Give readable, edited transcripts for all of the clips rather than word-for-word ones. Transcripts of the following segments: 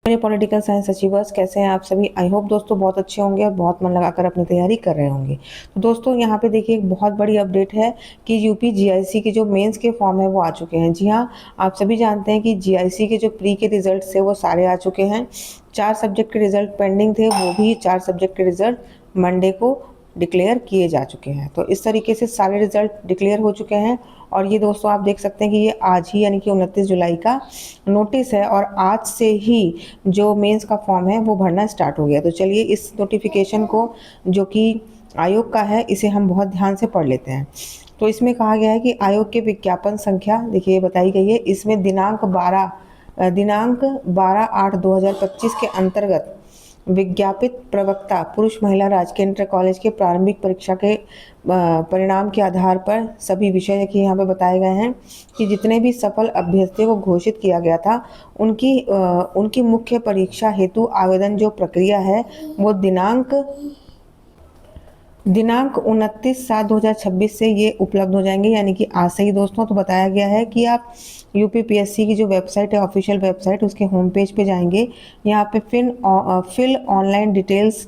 मेरे political science achievers कैसे हैं आप सभी। आई होप दोस्तों बहुत अच्छे होंगे और बहुत मन लगाकर अपनी तैयारी कर रहे होंगे। तो दोस्तों यहाँ पे देखिए एक बहुत बड़ी अपडेट है कि यूपी जीआईसी के जो मेंस के फॉर्म है वो आ चुके हैं। जी हाँ, आप सभी जानते हैं कि जीआईसी के जो प्री के रिजल्ट थे वो सारे आ चुके हैं। 4 सब्जेक्ट के रिजल्ट पेंडिंग थे, वो भी 4 सब्जेक्ट के रिजल्ट मंडे को डिक्लेयर किए जा चुके हैं। तो इस तरीके से सारे रिजल्ट डिक्लेयर हो चुके हैं और ये दोस्तों आप देख सकते हैं कि ये आज ही यानी कि 29 जुलाई का नोटिस है और आज से ही जो मेंस का फॉर्म है वो भरना स्टार्ट हो गया। तो चलिए इस नोटिफिकेशन को जो कि आयोग का है इसे हम बहुत ध्यान से पढ़ लेते हैं। तो इसमें कहा गया है कि आयोग के विज्ञापन संख्या देखिए बताई गई है। इसमें दिनांक 12/8/2025 के अंतर्गत विज्ञापित प्रवक्ता पुरुष महिला राजकीय इंटर कॉलेज के प्रारंभिक परीक्षा के परिणाम के आधार पर सभी विषय देखिए यहाँ पे बताए गए हैं कि जितने भी सफल अभ्यर्थियों को घोषित किया गया था उनकी मुख्य परीक्षा हेतु आवेदन जो प्रक्रिया है वो दिनांक 29/7/2026 से ये उपलब्ध हो जाएंगे, यानी कि आज से ही दोस्तों। तो बताया गया है कि आप यूपीपीएससी की जो वेबसाइट है, ऑफिशियल वेबसाइट, उसके होम पेज पे जाएंगे। यहाँ पे fill online details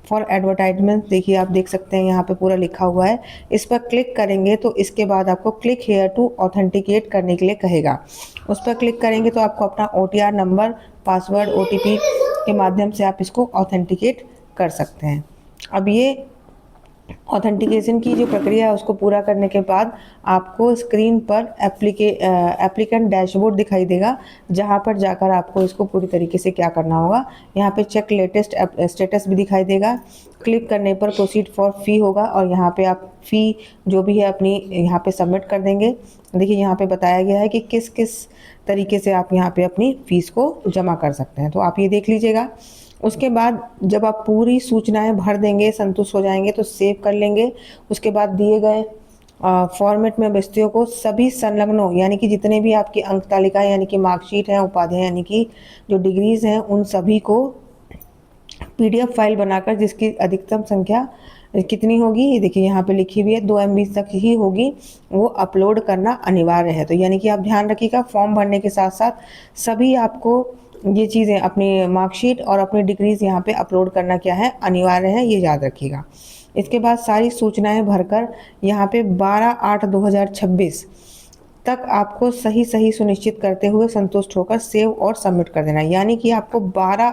for advertisement देखिए आप देख सकते हैं यहाँ पे पूरा लिखा हुआ है। इस पर क्लिक करेंगे तो इसके बाद आपको क्लिक हेयर टू ऑथेंटिकेट करने के लिए कहेगा। उस पर क्लिक करेंगे तो आपको अपना OTR नंबर, पासवर्ड, OTP के माध्यम से आप इसको ऑथेंटिकेट कर सकते हैं। अब ये ऑथेंटिकेशन की जो प्रक्रिया है उसको पूरा करने के बाद आपको स्क्रीन पर एप्लीकेंट डैशबोर्ड दिखाई देगा, जहां पर जाकर आपको इसको पूरी तरीके से क्या करना होगा। यहाँ पे चेक लेटेस्ट स्टेटस भी दिखाई देगा। क्लिक करने पर प्रोसीड फॉर फी होगा और यहाँ पे आप फी जो भी है अपनी यहाँ पे सबमिट कर देंगे। देखिए यहाँ पे बताया गया है कि किस किस तरीके से आप यहाँ पे अपनी फीस को जमा कर सकते हैं, तो आप ये देख लीजिएगा। उसके बाद जब आप पूरी सूचनाएं भर देंगे, संतुष्ट हो जाएंगे तो सेव कर लेंगे। उसके बाद दिए गए फॉर्मेट में अभ्यर्थियों को सभी संलग्नों यानी कि जितने भी आपकी अंक तालिकाएं यानी कि मार्कशीट है, उपाधियां यानी कि जो डिग्रीज हैं, उन सभी को PDF फाइल बनाकर, जिसकी अधिकतम संख्या कितनी होगी ये देखिए यहाँ पे लिखी हुई है, 2 MB तक ही होगी, वो अपलोड करना अनिवार्य है। तो यानी कि आप ध्यान रखिएगा, फॉर्म भरने के साथ साथ सभी आपको ये चीज़ें अपनी मार्कशीट और अपनी डिग्रीज यहाँ पे अपलोड करना क्या है, अनिवार्य है, ये याद रखिएगा। इसके बाद सारी सूचनाएं भरकर यहाँ पे 12/8/2026 तक आपको सही सही सुनिश्चित करते हुए संतुष्ट होकर सेव और सबमिट कर देना है। यानी कि आपको 12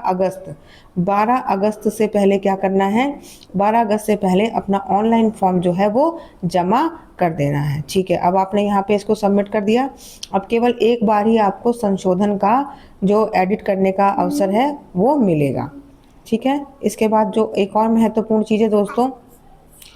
अगस्त से पहले क्या करना है, 12 अगस्त से पहले अपना ऑनलाइन फॉर्म जो है वो जमा कर देना है। ठीक है, अब आपने यहाँ पे इसको सबमिट कर दिया। अब केवल एक बार ही आपको संशोधन का जो एडिट करने का अवसर है वो मिलेगा। ठीक है, इसके बाद जो एक और महत्वपूर्ण चीज़ है दोस्तों,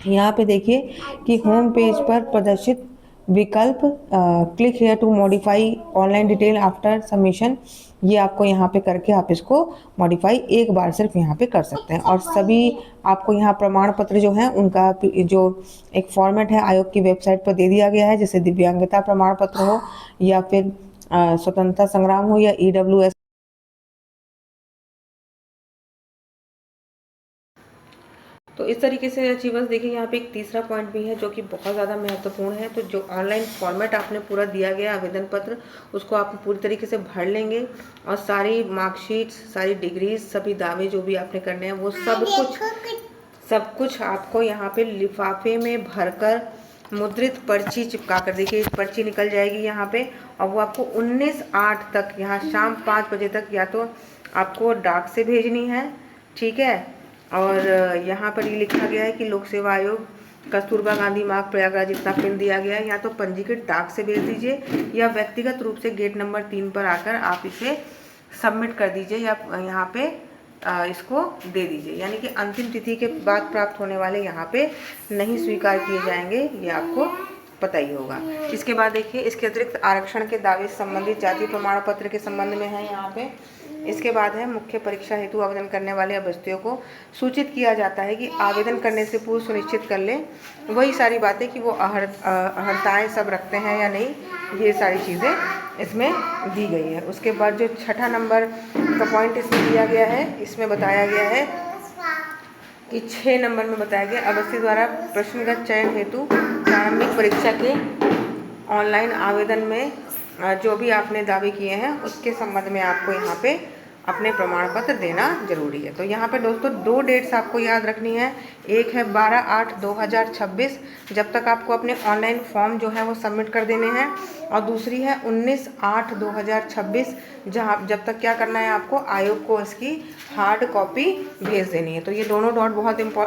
यहाँ पे देखिए कि होम पेज पर प्रदर्शित विकल्प click here to modify online detail after submission, ये आपको यहाँ पे करके आप इसको मॉडिफाई एक बार सिर्फ यहाँ पे कर सकते हैं। और सभी आपको यहाँ प्रमाण पत्र जो है उनका जो एक फॉर्मेट है आयोग की वेबसाइट पर दे दिया गया है, जैसे दिव्यांगता प्रमाण पत्र हो या फिर स्वतंत्रता संग्राम हो या EWS। तो इस तरीके से अचीवर्स देखिए यहाँ पे एक तीसरा पॉइंट भी है जो कि बहुत ज़्यादा महत्वपूर्ण है। तो जो ऑनलाइन फॉर्मेट आपने पूरा दिया गया आवेदन पत्र, उसको आप पूरी तरीके से भर लेंगे और सारी मार्कशीट, सारी डिग्रीज, सभी दावे जो भी आपने करने हैं वो सब कुछ आपको यहाँ पे लिफाफे में भरकर मुद्रित पर्ची चिपका कर, देखिए पर्ची निकल जाएगी यहाँ पे और वो आपको 19/8 तक यहाँ शाम 5 बजे तक या तो आपको डाक से भेजनी है। ठीक है, और यहाँ पर ये लिखा गया है कि लोक सेवा आयोग, कस्तूरबा गांधी मार्ग, प्रयागराज, इतना पिन दिया गया है। या तो पंजीकृत डाक से भेज दीजिए या व्यक्तिगत रूप से गेट नंबर 3 पर आकर आप इसे सबमिट कर दीजिए या यहाँ पे इसको दे दीजिए। यानी कि अंतिम तिथि के बाद प्राप्त होने वाले यहाँ पे नहीं स्वीकार किए जाएंगे, ये आपको पता ही होगा। इसके बाद देखिए इसके अतिरिक्त आरक्षण के दावे से संबंधित जाति प्रमाण पत्र के संबंध में है यहाँ पे। इसके बाद है मुख्य परीक्षा हेतु आवेदन करने वाले अभ्यर्थियों को सूचित किया जाता है कि आवेदन करने से पूर्व सुनिश्चित कर लें वही सारी बातें कि वो अहर्ताएँ सब रखते हैं या नहीं, ये सारी चीज़ें इसमें दी गई है। उसके बाद जो 6ठा नंबर का पॉइंट इसमें दिया गया है, इसमें बताया गया है कि 6 नंबर में बताया गया अभ्यर्थी द्वारा प्रश्नगत चयन हेतु प्रारंभिक परीक्षा के ऑनलाइन आवेदन में जो भी आपने दावे किए हैं उसके संबंध में आपको यहाँ पे अपने प्रमाण पत्र देना जरूरी है। तो यहाँ पे दोस्तों 2 डेट्स आपको याद रखनी है। एक है 12/8/2026 जब तक आपको अपने ऑनलाइन फॉर्म जो है वो सबमिट कर देने हैं, और दूसरी है 19/8/2026 जब तक क्या करना है, आपको आयोग को इसकी हार्ड कॉपी भेज देनी है। तो ये दोनों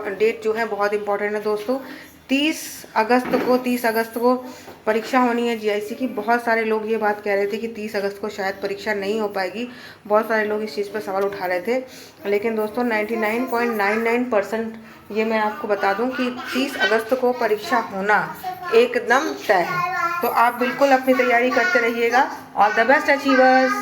डेट जो है बहुत इंपॉर्टेंट है दोस्तों। 30 अगस्त को परीक्षा होनी है जीआईसी की। बहुत सारे लोग ये बात कह रहे थे कि 30 अगस्त को शायद परीक्षा नहीं हो पाएगी, बहुत सारे लोग इस चीज़ पर सवाल उठा रहे थे। लेकिन दोस्तों 99.99% ये मैं आपको बता दूं कि 30 अगस्त को परीक्षा होना एकदम तय है। तो आप बिल्कुल अपनी तैयारी करते रहिएगा। All the best achievers.